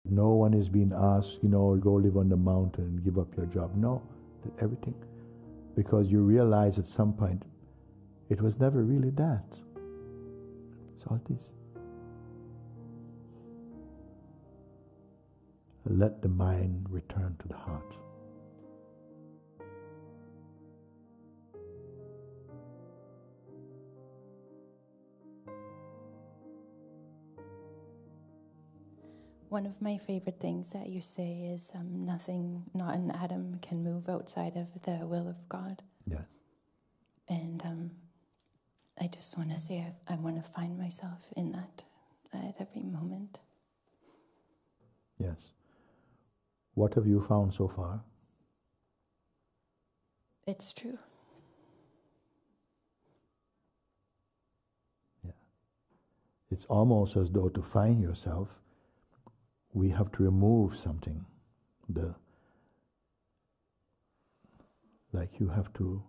No one is being asked, go live on the mountain and give up your job. No, that everything. Because you realize at some point, it was never really that. It's all this. Let the mind return to the heart. One of my favorite things that you say is nothing, not an atom, can move outside of the will of God. Yes. And I just want to say I want to find myself in that at every moment. Yes. What have you found so far? It's true. Yeah. It's almost as though to find yourself, we have to remove something. Like you have to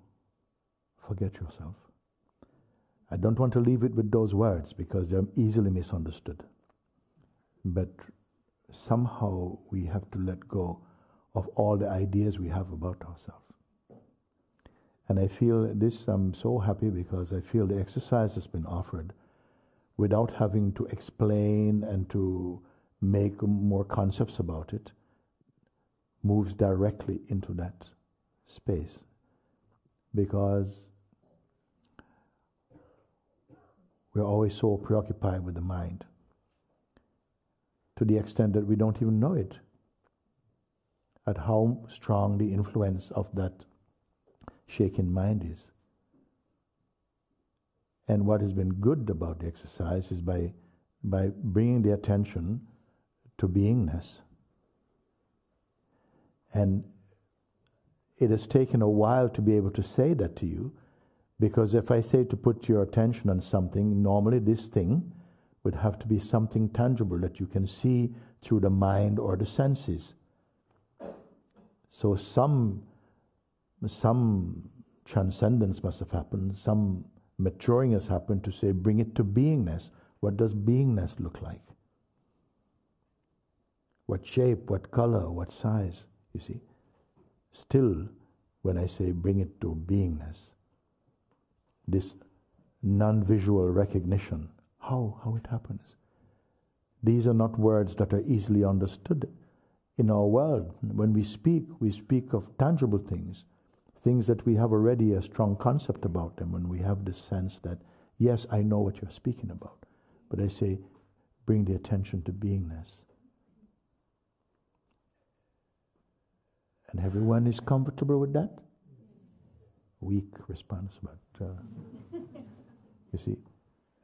forget yourself. I don't want to leave it with those words because they're easily misunderstood. But somehow we have to let go of all the ideas we have about ourselves. And I feel this, I'm so happy because I feel the exercise has been offered without having to explain and to make more concepts about it, moves directly into that space. Because we're always so preoccupied with the mind, to the extent that we don't even know it, at how strong the influence of that shaken mind is. And what has been good about the exercise is by bringing the attention to beingness. And it has taken a while to be able to say that to you, because if I say to put your attention on something, normally this thing would have to be something tangible that you can see through the mind or the senses. So some transcendence must have happened, some maturing has happened to say, bring it to beingness. What does beingness look like? What shape, what color, what size, you see? Still, when I say bring it to beingness, this non-visual recognition, how it happens. These are not words that are easily understood in our world. When we speak of tangible things, things that we have already a strong concept about them, and we have this sense that, yes, I know what you're speaking about. But I say, bring the attention to beingness. And everyone is comfortable with that? Weak response, but you see.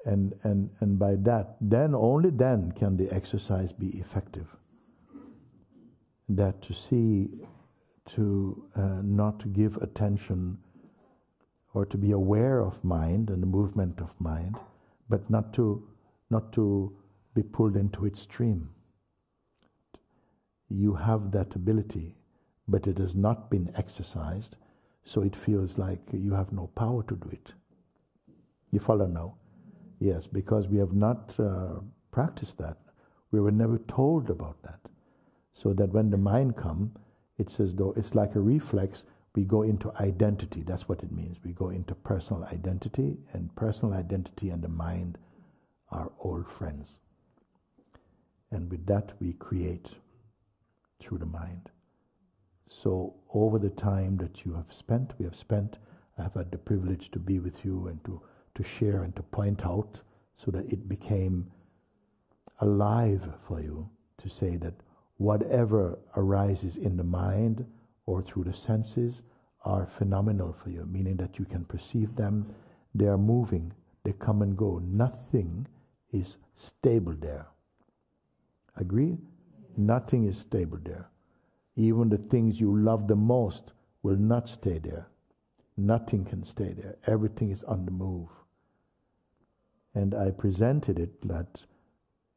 And by that, then, only then can the exercise be effective. That to see, to not to give attention or to be aware of mind and the movement of mind, but not to be pulled into its stream. You have that ability, but it has not been exercised, so it feels like you have no power to do it. You follow now? Yes, because we have not practiced that. We were never told about that. So that when the mind comes, it's as though it's like a reflex. We go into identity. That's what it means. We go into personal identity, and personal identity and the mind are old friends. And with that, we create through the mind. So over the time that we have spent, I have had the privilege to be with you and to share and to point out, so that it became alive for you to say that whatever arises in the mind or through the senses are phenomenal for you, meaning that you can perceive them, they are moving, they come and go. Nothing is stable there. Agree? Nothing is stable there. Even the things you love the most will not stay there. Nothing can stay there. Everything is on the move. And I presented it that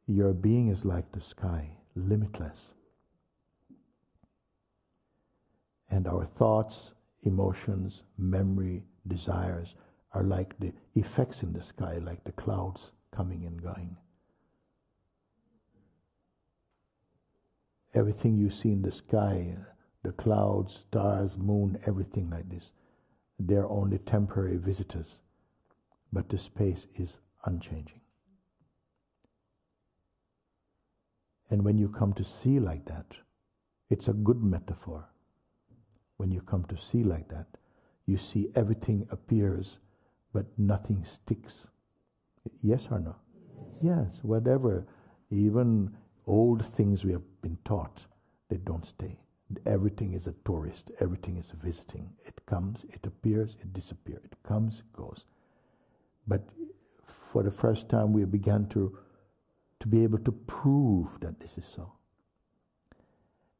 your being is like the sky, limitless. And our thoughts, emotions, memory, desires are like the effects in the sky, like the clouds coming and going. Everything you see in the sky, the clouds, stars, moon, everything like this, they're only temporary visitors, but the space is unchanging. And when you come to see like that, it's a good metaphor. When you come to see like that, you see everything appears, but nothing sticks. Yes or no? Yes, whatever. Even old things we have been taught, they don't stay. Everything is a tourist. Everything is visiting. It comes, it appears, it disappears. It comes, it goes. But for the first time, we began to be able to prove that this is so.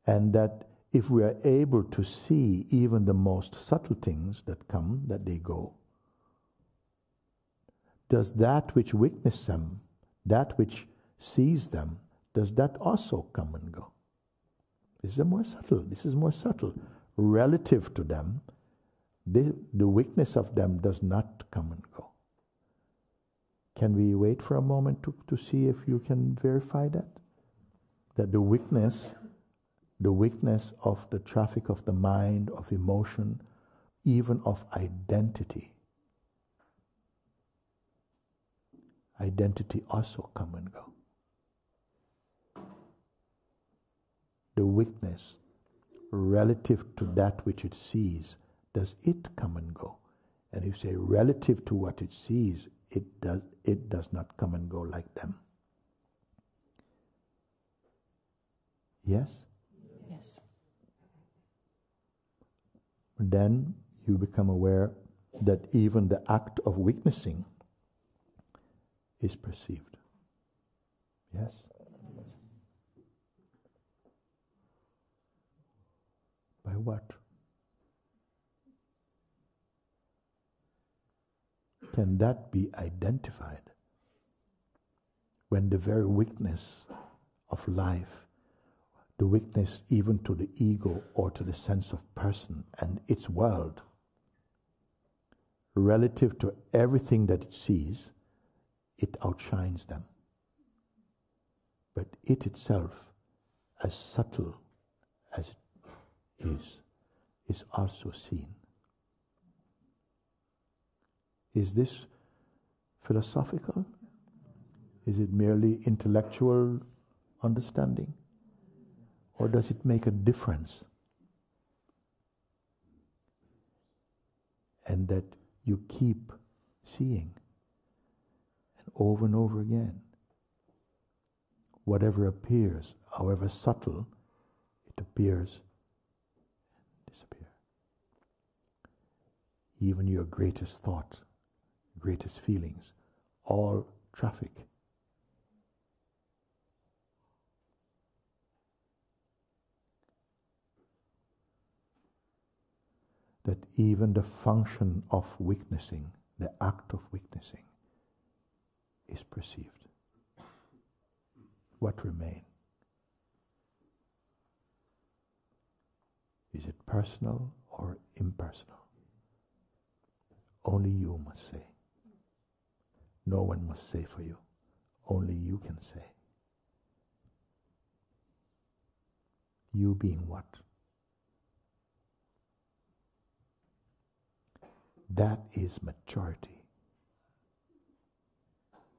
And that if we are able to see even the most subtle things that come, that they go, does that which witness them, that which sees them, does that also come and go? This is more subtle. This is more subtle. Relative to them, the weakness of them does not come and go. Can we wait for a moment to see if you can verify that? That the weakness of the traffic of the mind, of emotion, even of identity also come and go. The weakness relative to that which it sees, does it come and go? And you say relative to what it sees, it does not come and go like them. Yes? Yes. Then you become aware that even the act of witnessing is perceived. Yes? By what? Can that be identified when the very weakness of life, the weakness even to the ego or to the sense of person and its world, relative to everything that it sees, it outshines them. But it itself, as subtle as it is also seen. Is this philosophical? Is it merely intellectual understanding? Or does it make a difference? And that you keep seeing, and over again. Whatever appears, however subtle, it appears and disappears. Even your greatest thought, greatest feelings, all traffic. That even the function of witnessing, the act of witnessing, is perceived. What remains? Is it personal or impersonal? Only you must say. No one must say for you. Only you can say. You being what? That is maturity.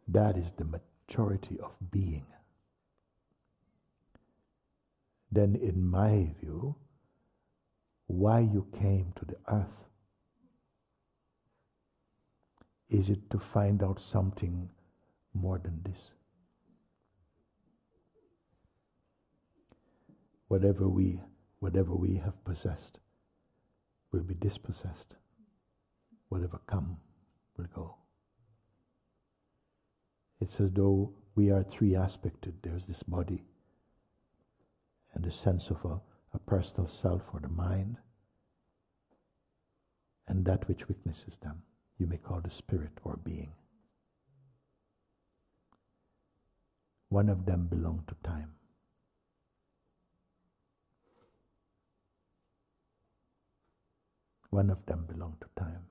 That is the maturity of being. Then in my view, why you came to the earth? Is it to find out something more than this? Whatever we have possessed will be dispossessed. Whatever come will go. It's as though we are three-aspected. There's this body and the sense of a personal self or the mind, and that which witnesses them. You may call the spirit or being. One of them belongs to time. One of them belongs to time.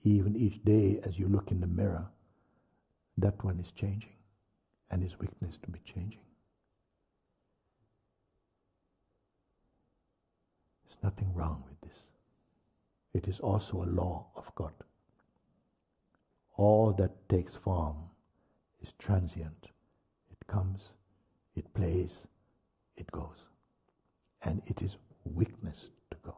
Even each day as you look in the mirror, that one is changing. and his weakness to be changing. There's nothing wrong with this. It is also a law of God. All that takes form is transient. It comes, it plays, it goes. And it is weakness to go.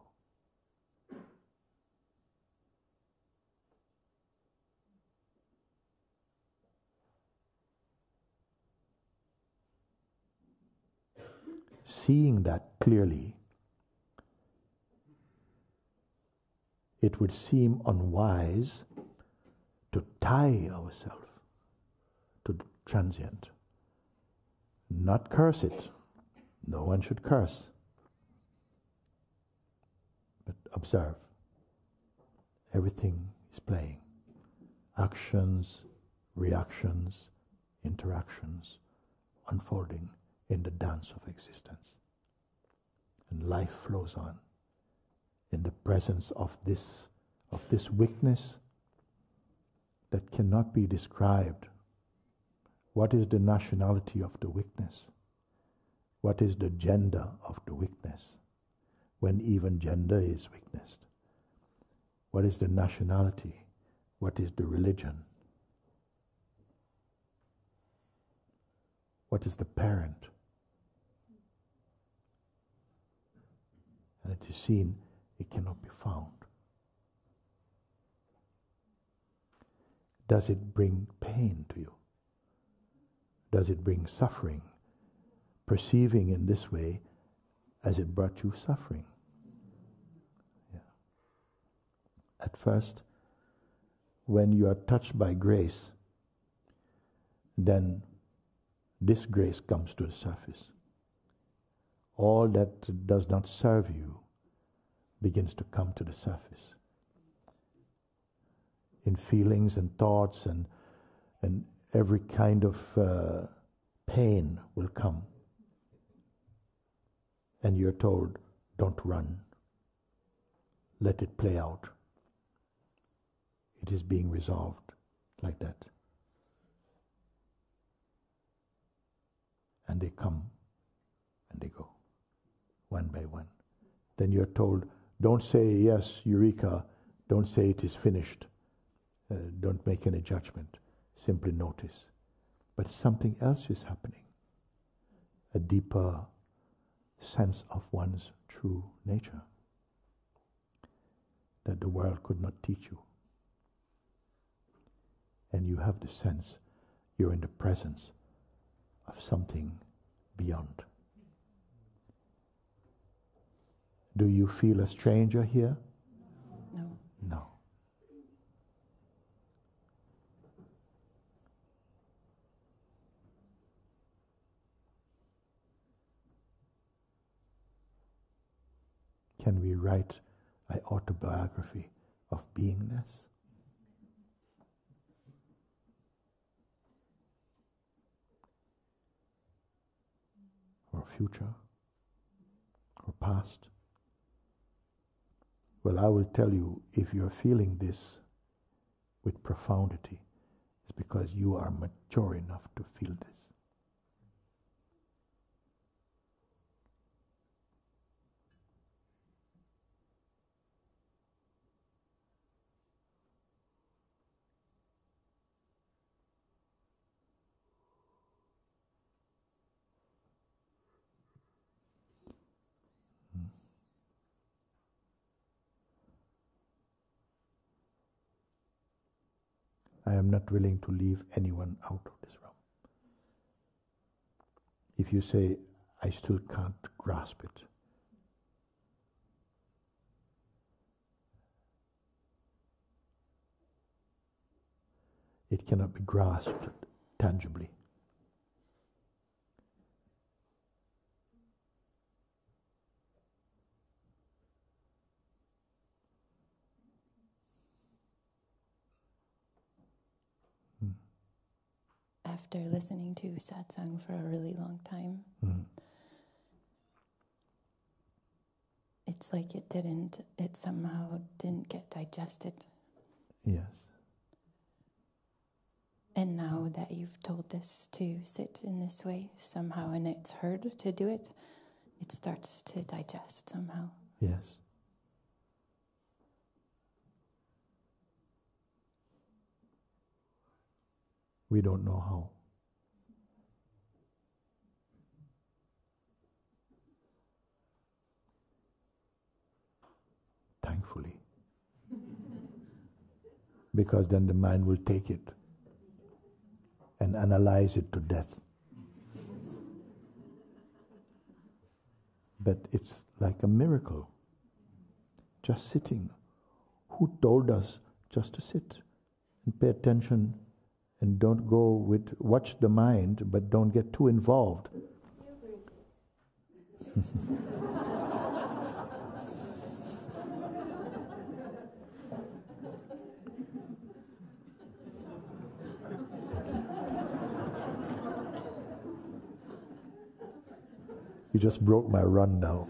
Seeing that clearly, it would seem unwise to tie ourselves to the transient. Not curse it. No one should curse. But observe. Everything is playing. Actions, reactions, interactions, unfolding in the dance of existence. And life flows on in the presence of this weakness that cannot be described. What is the nationality of the weakness? What is the gender of the weakness? When even gender is weakness. What is the nationality? What is the religion? What is the parent? And it is seen, it cannot be found. Does it bring pain to you? Does it bring suffering? Perceiving in this way as it brought you suffering. Yeah. At first, when you are touched by grace, then this grace comes to the surface. All that does not serve you begins to come to the surface. In feelings and thoughts and every kind of pain will come. And you're told, don't run. Let it play out. It is being resolved like that. And they come and they go, one by one. Then you're told, don't say, yes, eureka. Don't say it is finished. Don't make any judgment. Simply notice. But something else is happening. A deeper sense of one's true nature that the world could not teach you. And you have the sense you're in the presence of something beyond. Do you feel a stranger here? No. No. Can we write an autobiography of beingness? Or future? Or past? Well, I will tell you, if you're feeling this with profundity, it's because you are mature enough to feel this. I am not willing to leave anyone out of this room. If you say, I still can't grasp it, it cannot be grasped tangibly. After listening to satsang for a really long time, it's like it somehow didn't get digested. Yes. And now that you've told this to sit in this way somehow, and it's hard to do it, it starts to digest somehow. Yes. We don't know how. Thankfully. Because then the mind will take it and analyze it to death. But it's like a miracle. Just sitting. Who told us just to sit and pay attention and don't go with, watch the mind, but don't get too involved? You just broke my run now.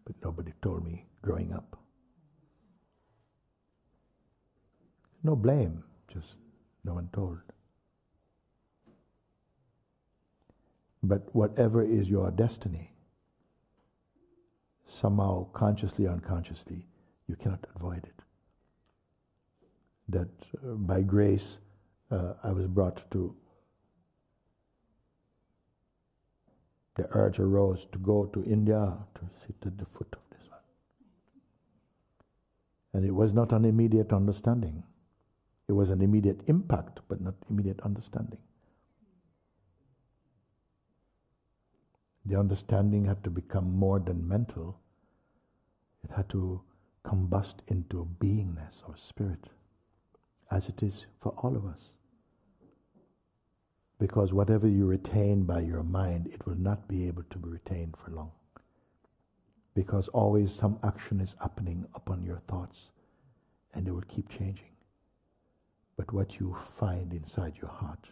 But nobody told me growing up. No blame, just no one told. But whatever is your destiny, somehow, consciously or unconsciously, you cannot avoid it. That by grace, I was brought to, the urge arose to go to India to sit at the foot of this one. And it was not an immediate understanding. It was an immediate impact, but not immediate understanding. The understanding had to become more than mental. It had to combust into beingness or spirit, as it is for all of us. Because whatever you retain by your mind, it will not be able to be retained for long. Because always some action is happening upon your thoughts, and they will keep changing. But what you find inside your heart,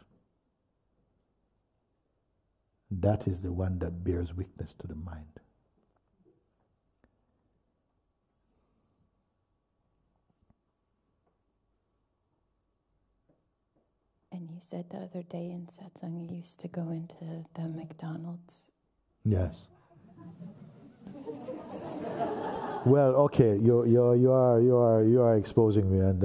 that is the one that bears witness to the mind. And you said the other day in satsang you used to go into the McDonald's. Yes. Well, okay, you are exposing me, and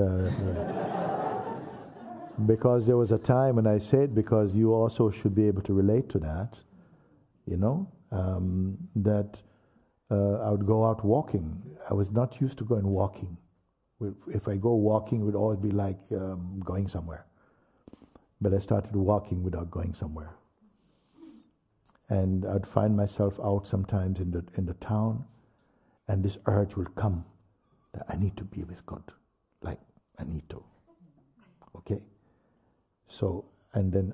because there was a time, and I say it because you also should be able to relate to that, you know, that I would go out walking. I was not used to going walking. If I go walking, it would always be like going somewhere. But I started walking without going somewhere. And I'd find myself out sometimes in the town, and this urge will come that I need to be with God. Like, I need to. Okay? So, and then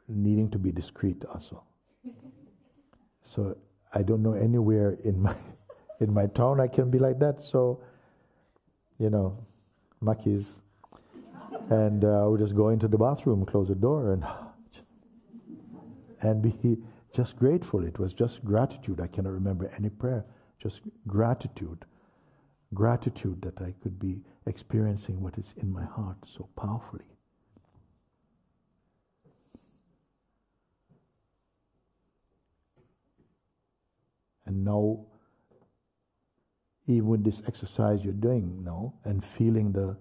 needing to be discreet also. So, I don't know anywhere in my town I can be like that. So, you know, Maki's. And I would just go into the bathroom, close the door, and be just grateful. It was just gratitude. I cannot remember any prayer. Just gratitude. Gratitude that I could be experiencing what is in my heart so powerfully. And now, even with this exercise you're doing now, and feeling the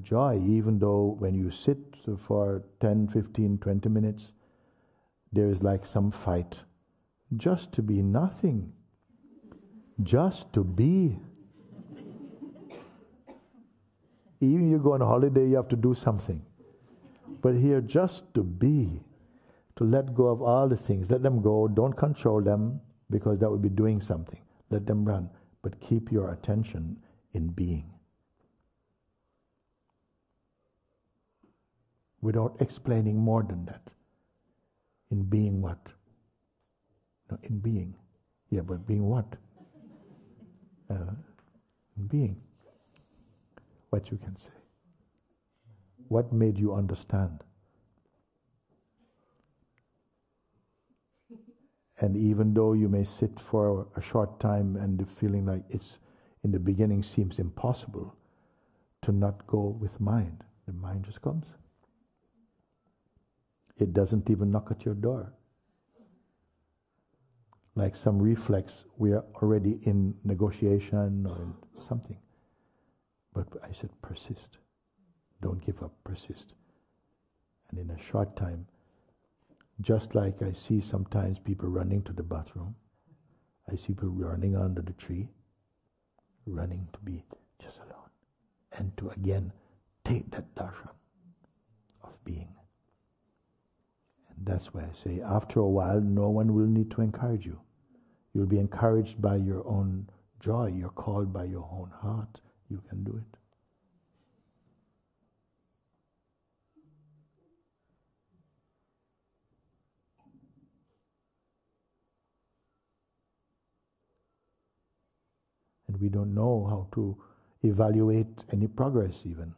joy, even though when you sit for 10, 15, 20 minutes, there is like some fight. Just to be nothing. Just to be. Even you go on a holiday, you have to do something. But here, just to be, to let go of all the things, let them go, don't control them, because that would be doing something. Let them run, but keep your attention in being. Without explaining more than that. In being what? No, in being. Yeah, but being what? In being. What you can say. What made you understand? And even though you may sit for a short time and the feeling like it's in the beginning seems impossible to not go with mind, the mind just comes. It doesn't even knock at your door. Like some reflex, we are already in negotiation or in something. But I said, persist. Don't give up, persist. And in a short time, just like I see sometimes people running to the bathroom, I see people running under the tree, running to be just alone, and to again take that darshan of being. And that's why I say, after a while, no one will need to encourage you. You'll be encouraged by your own joy. You're called by your own heart. You can do it. And we don't know how to evaluate any progress even.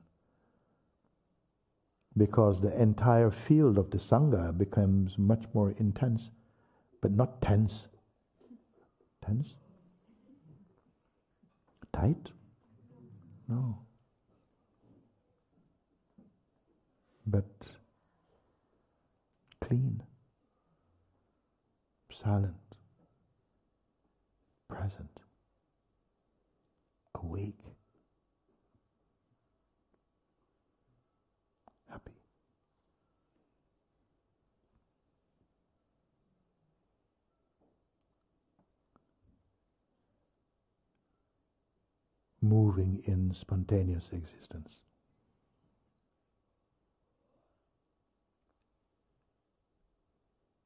Because the entire field of the Sangha becomes much more intense, but not tense. Tense? Tight? No. But clean, silent, present, awake, happy. Moving in spontaneous existence.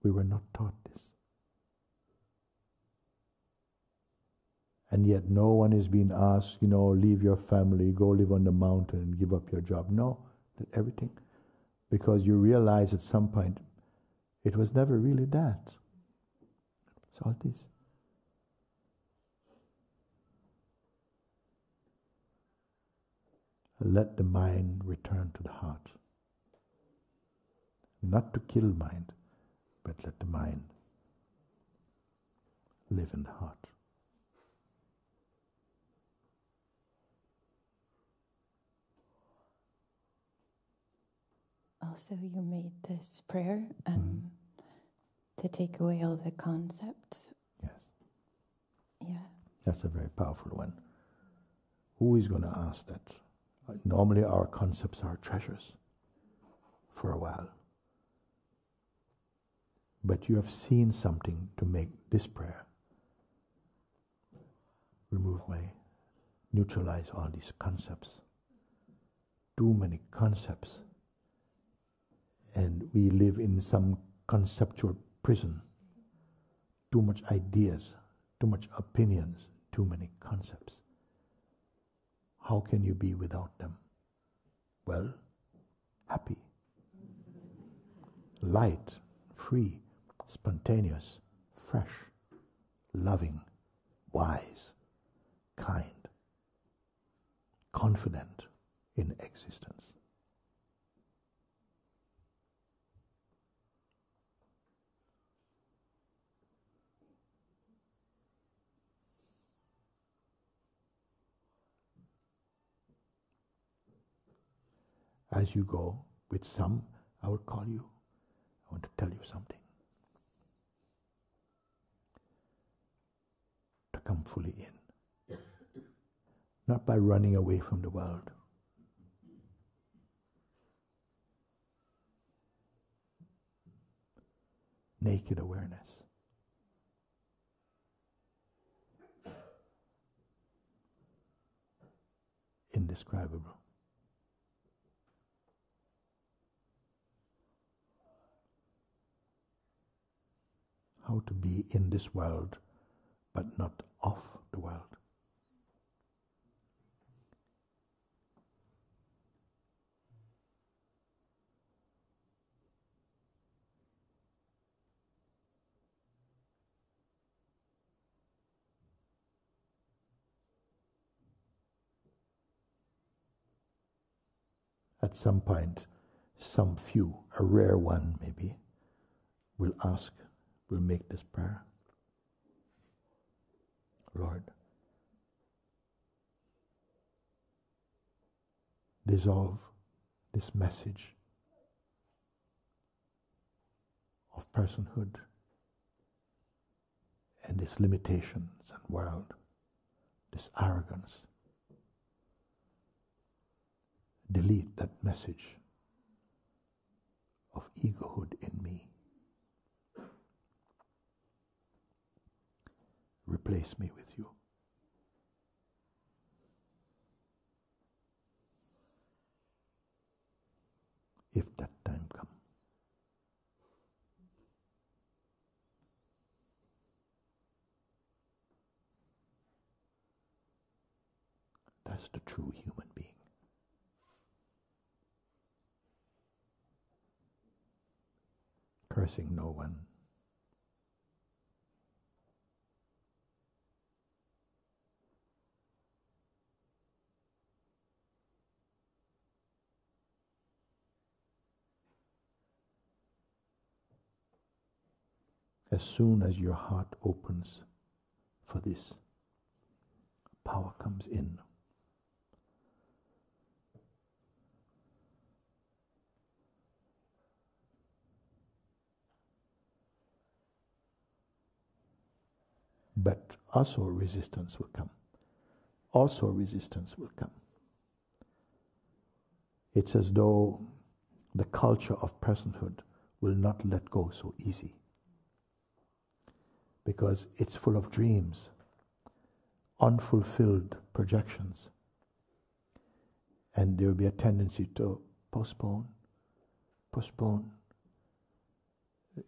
We were not taught this. And yet no one is being asked, leave your family, go live on the mountain and give up your job. No, that everything. Because you realize at some point, it was never really that. It's all this. Let the mind return to the heart. Not to kill mind, but let the mind live in the heart. Also, you made this prayer to take away all the concepts. Yes. Yeah. That's a very powerful one. Who is going to ask that? Normally our concepts are treasures for a while. But you have seen something to make this prayer. Neutralize all these concepts. Too many concepts. And we live in some conceptual prison. Too much ideas, too much opinions, too many concepts. How can you be without them? Well, happy, light, free, spontaneous, fresh, loving, wise, kind, confident in existence. As you go, with some, I will call you. I want to tell you something. To come fully in. Not by running away from the world. Naked awareness. Indescribable. How to be in this world, but not of the world. At some point, some few, a rare one maybe, will ask, We'll make this prayer. Lord, dissolve this message of personhood and this limitations and world, this arrogance. Delete that message of egohood in me. Replace me with you. If that time comes. That's the true human being. Cursing no one. As soon as your heart opens for this, power comes in. But also resistance will come. Also resistance will come. It's as though the culture of personhood will not let go so easy. Because it's full of dreams, unfulfilled projections. And there will be a tendency to postpone,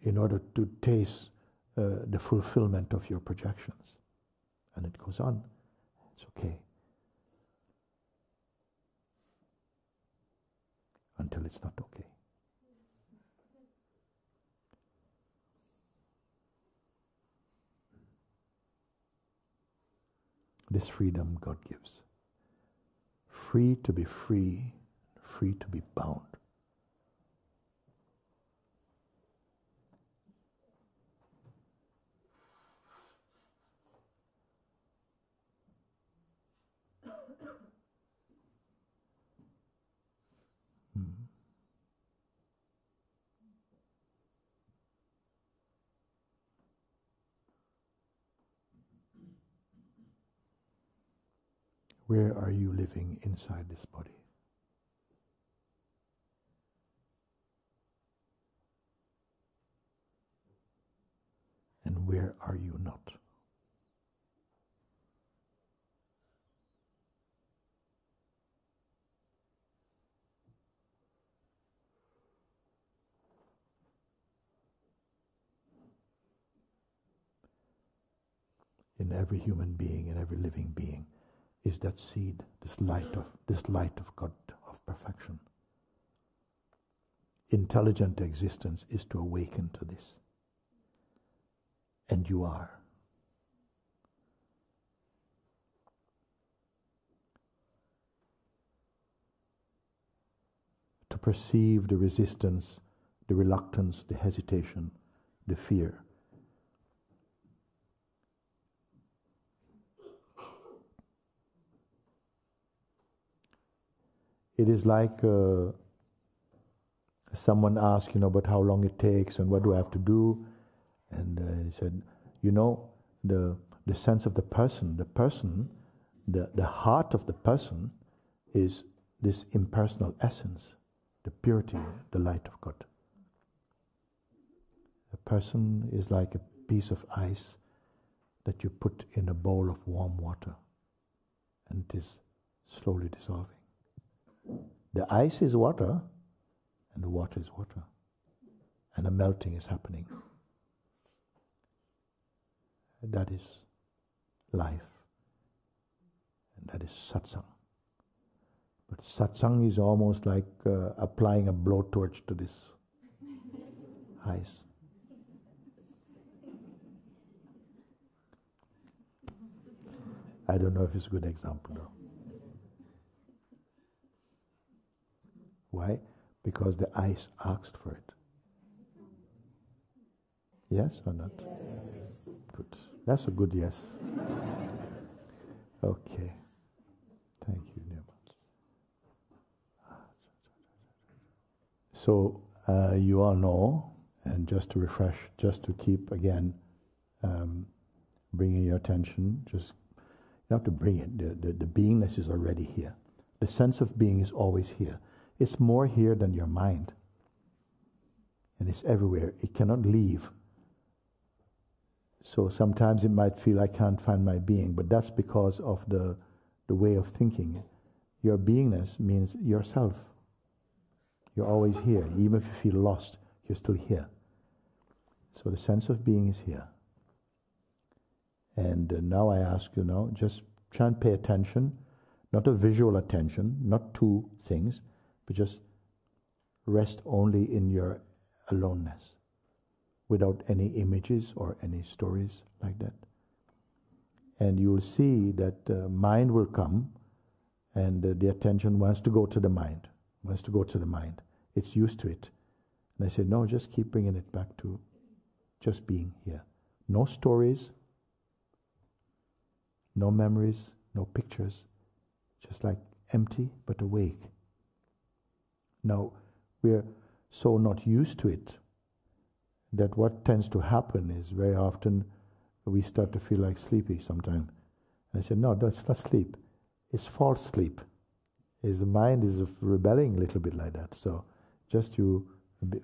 in order to taste the fulfillment of your projections. And it goes on. It's okay. Until it's not okay. This freedom God gives. Free to be free, free to be bound. Where are you living inside this body? And where are you not? In every human being, in every living being, is that seed, this light of God, of perfection. Intelligent existence is to awaken to this. And you are. To perceive the resistance, the reluctance, the hesitation, the fear. It is like someone asked, but how long it takes and what do I have to do? And he said, the sense of the person, the heart of the person is this impersonal essence, the purity, the light of God. A person is like a piece of ice that you put in a bowl of warm water, and it is slowly dissolving. The ice is water, and the water is water, and a melting is happening. That is life, and that is satsang. But satsang is almost like applying a blowtorch to this ice. I don't know if it's a good example though. Why? Because the ice asked for it. Yes or not? Yes. Good. That's a good yes. Okay. Thank you, Nirma. So you all know, and just to refresh, just to keep again bringing your attention, just you have to bring it. The beingness is already here. The sense of being is always here. It's more here than your mind. And it's everywhere. It cannot leave. So sometimes it might feel I can't find my being, but that's because of the way of thinking. Your beingness means yourself. You're always here. Even if you feel lost, you're still here. So the sense of being is here. And now I ask you now, just try and pay attention, not a visual attention, not to things, but just rest only in your aloneness, without any images or any stories like that. And you will see that mind will come, and the attention wants to go to the mind, wants to go to the mind. It's used to it. And I said, no, just keep bringing it back to just being here. No stories, no memories, no pictures, just like empty but awake. Now, we're so not used to it that what tends to happen is very often we start to feel like sleepy sometimes. And I said, no, that's not sleep. It's false sleep. The mind is rebelling a little bit like that. So just you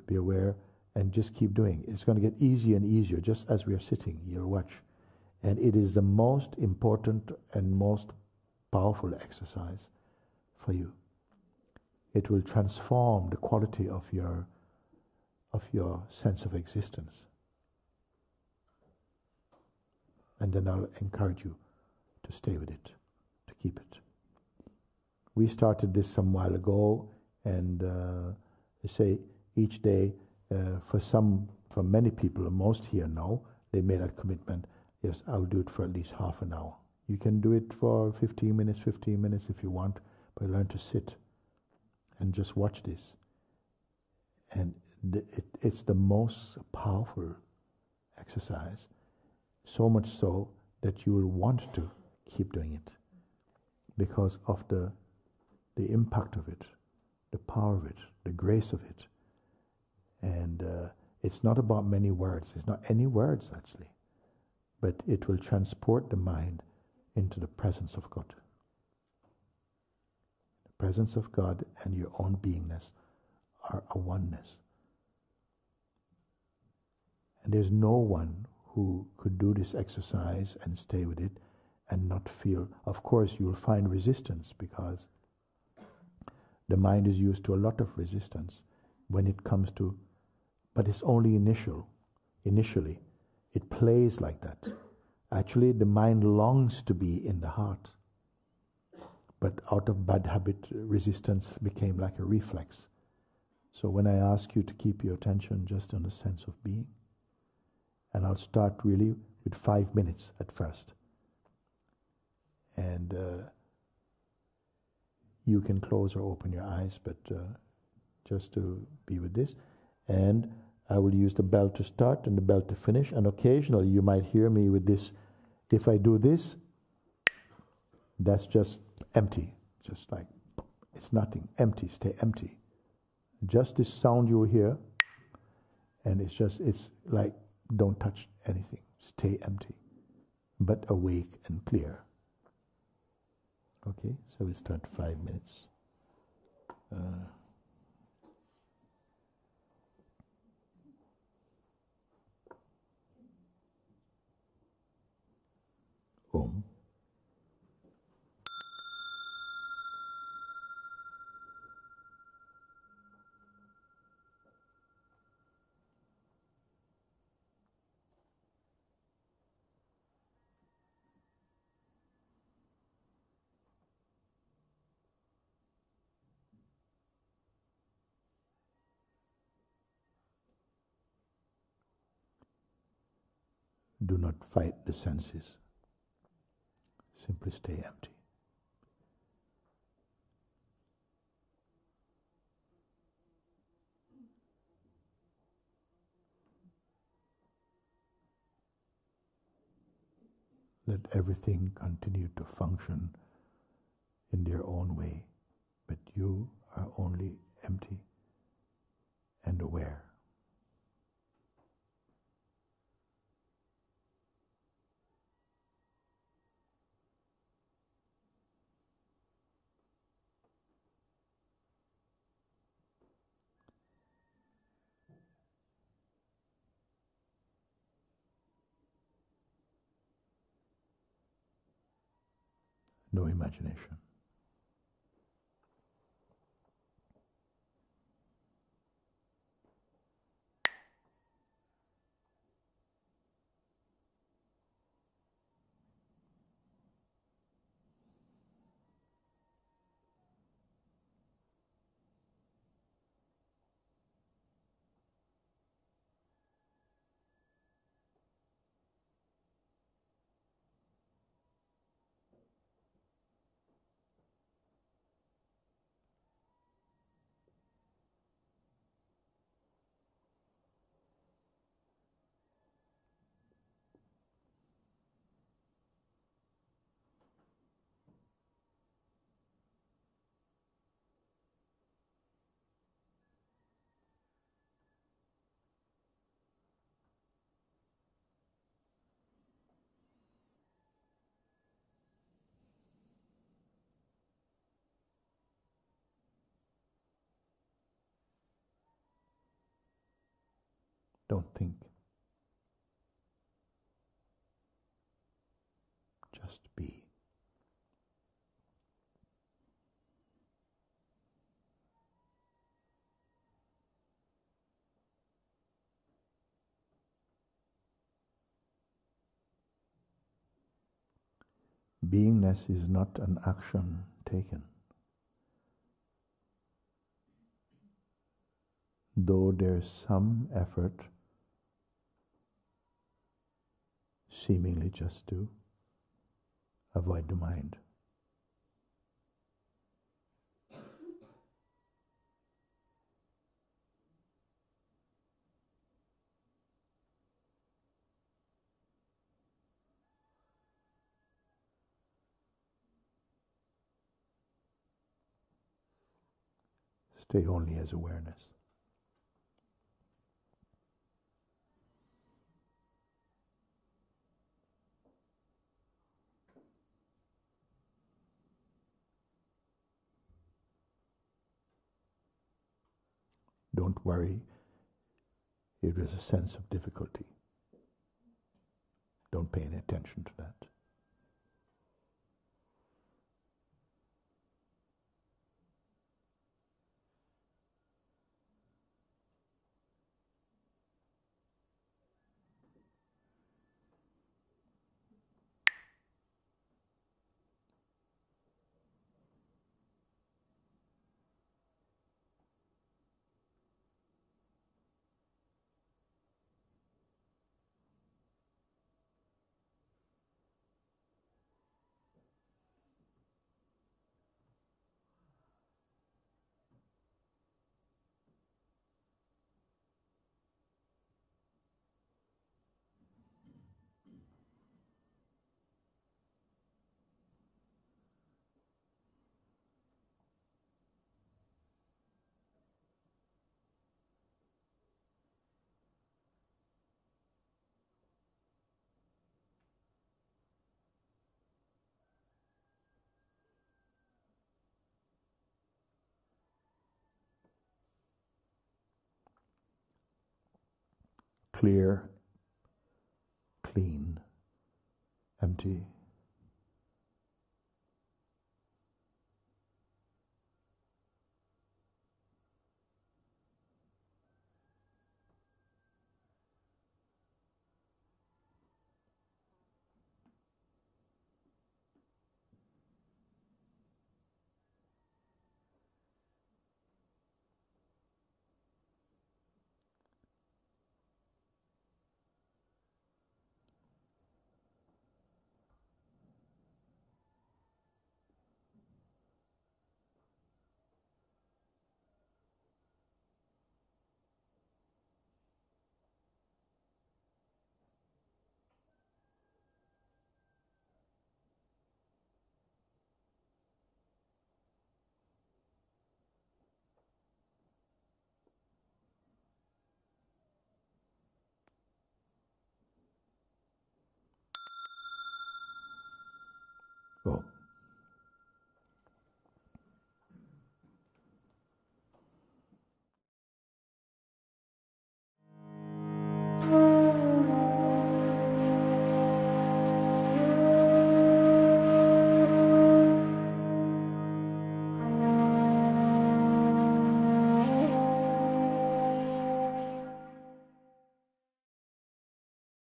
be aware and just keep doing. It's going to get easier and easier just as we are sitting. You'll watch. And it is the most important and most powerful exercise for you. It will transform the quality of your sense of existence. And then I'll encourage you to stay with it, to keep it. We started this some while ago, and they say each day, for many people, most here now, they made that commitment. Yes, I'll do it for at least half an hour. You can do it for 15 minutes if you want, but learn to sit and just watch this. And it's the most powerful exercise, so much so that you will want to keep doing it because of the impact of it, the power of it, the grace of it. And it's not about many words. It's not any words, actually. But it will transport the mind into the presence of God. The presence of God and your own beingness are a oneness. And there's no one who could do this exercise and stay with it and not feel. Of course, you'll find resistance because the mind is used to a lot of resistance when it comes to, but it's only initially. It plays like that. Actually, the mind longs to be in the heart. But out of bad habit, resistance became like a reflex. So when I ask you to keep your attention just on the sense of being, and I'll start really with 5 minutes at first. And you can close or open your eyes, but just to be with this. And I will use the bell to start and the bell to finish. And occasionally you might hear me with this. If I do this, that's just empty. Just like, it's nothing. Empty. Stay empty. Just this sound you will hear. And it's like, don't touch anything. Stay empty. But awake and clear. Okay, so we start 5 minutes. Om. Do not fight the senses. Simply stay empty. Let everything continue to function in their own way, but you are only empty and aware. No imagination. Don't think. Just be. Beingness is not an action taken. Though there's some effort, seemingly just to avoid the mind. Stay only as awareness. Don't worry if there's a sense of difficulty. Don't pay any attention to that. Clear, clean, empty. Oh.